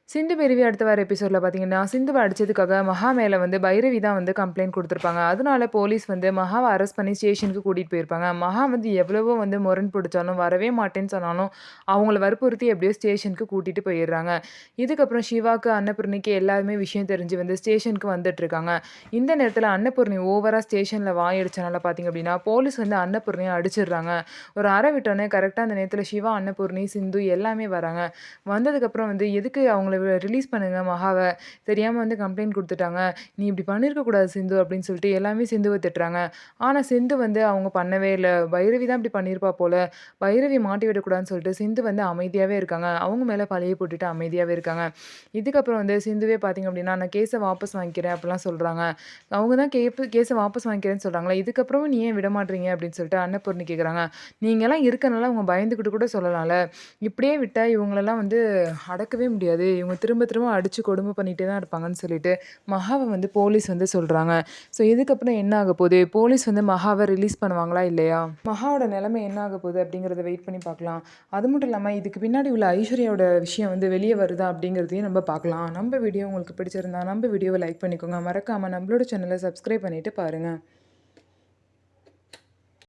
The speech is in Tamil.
சிந்து பெருவி அடுத்த வார எபிசோட்ல பார்த்தீங்கன்னா, சிந்துவ அடிச்சதுக்காக மகா மேல வந்து பைரவி தான் வந்து கம்ப்ளைண்ட் குடுத்துருப்பாங்க. அதனால போலீஸ் வந்து மகாவ அரெஸ்ட் பண்ணி ஸ்டேஷனுக்கு கூட்டிட்டு போயிருப்பாங்க. மகா வந்து எவ்வளவோ வந்து மொறன் புடிச்சாலும், வரவே மாட்டேன்னு சொன்னாலும், அவங்கள வற்புறுத்தி எப்படியோ ஸ்டேஷனுக்கு கூட்டிட்டு போயிர்றாங்க. இதுக்கப்புறம் சிவாக்கு, அன்னபூர்ணிக்கு எல்லாருமே விஷயம் தெரிஞ்சு வந்து ஸ்டேஷனுக்கு வந்துட்டுருக்காங்க. இந்த நேரத்தில அன்னபூர்ணி ஓவரா ஸ்டேஷன்ல வாய் அடிச்சனால பார்த்தீங்க அப்படின்னா, போலீஸ் வந்து அன்னபூர்ணிய அடிச்சிடுறாங்க. ஒரு அறை விட்டோனே கரெக்ட்டா அந்த நேரத்தில சிவா, அன்னபூர்ணி, சிந்து எல்லாமே வராங்க. வந்ததுக்கப்புறம் வந்து எதுக்கு அவங்கள ரிலீஸ் பண்ணுங்க மகாவ. தெரியாம வந்து கம்ப்ளைண்ட் குடுத்துட்டாங்க. நீ இப்படி பண்ணியிருக்க கூடாது சிந்து அப்படின்னு சொல்லிட்டு எல்லாமே சிந்துவ திட்டுறாங்க. ஆனா சிந்து வந்து அவங்க பண்ணவே இல்ல. பைரவி தான் இப்படி பண்ணியிருப்பா போல. பைரவி மாட்டி விடக்கூடாதுன்னு சொல்லிட்டு சிந்து வந்து அமைதியாவே இருக்காங்க. அவங்க மேல பழிய போட்டுட்டு அமைதியாவே இருக்காங்க. இதுக்கப்புறம் வந்து சிந்துவே பார்த்தீங்க அப்படின்னா, நான் கேஸ வாபஸ் வாங்கிக்கிறேன் அப்படிலாம் சொல்றாங்க. அவங்க தான் கேஸ வாபஸ் வாங்கிக்கிறேன்னு சொல்றாங்களா, இதுக்கப்புறமும் நீ ஏன் விட மாட்றீங்க அப்படின்னு சொல்லிட்டு அன்னபூர்ணி கேட்குறாங்க. நீங்கலாம் இருக்கனால அவங்க பயந்துகிட்டு கூட சொல்லலாம்ல. இப்படியே விட்டா இவங்களலாம் வந்து அடக்கவே முடியாது. இவங்க திரும்ப திரும்ப அடிச்சு கொடுமை பண்ணிட்டே தான் இருப்பாங்கன்னு சொல்லிட்டு, மகாவ வந்து போலீஸ் வந்து சொல்றாங்க. ஸோ இதுக்கப்புறம் என்ன ஆகப்போது? போலீஸ் வந்து மகாவ ரிலீஸ் பண்ணுவாங்களா? இல்லையா? மகாவோட நிலைமை என்ன ஆகப்போகுது? அப்படிங்கிறத வெயிட் பண்ணி பார்க்கலாம். அது மட்டும் இல்லாம இதுக்கு பின்னாடி உள்ள ஐஸ்வர்யாவோட விஷயம் வந்து வெளிய வருதா? அப்படிங்கிறதையும் நம்ம பார்க்கலாம். நம்ம வீடியோ உங்களுக்கு பிடிச்சிருந்தா நம்ம வீடியோவ லைக் பண்ணிக்கோங்க. மறக்காம நம்மளோட சேனல சப்ஸ்கிரைப் பண்ணிட்டு பாருங்க.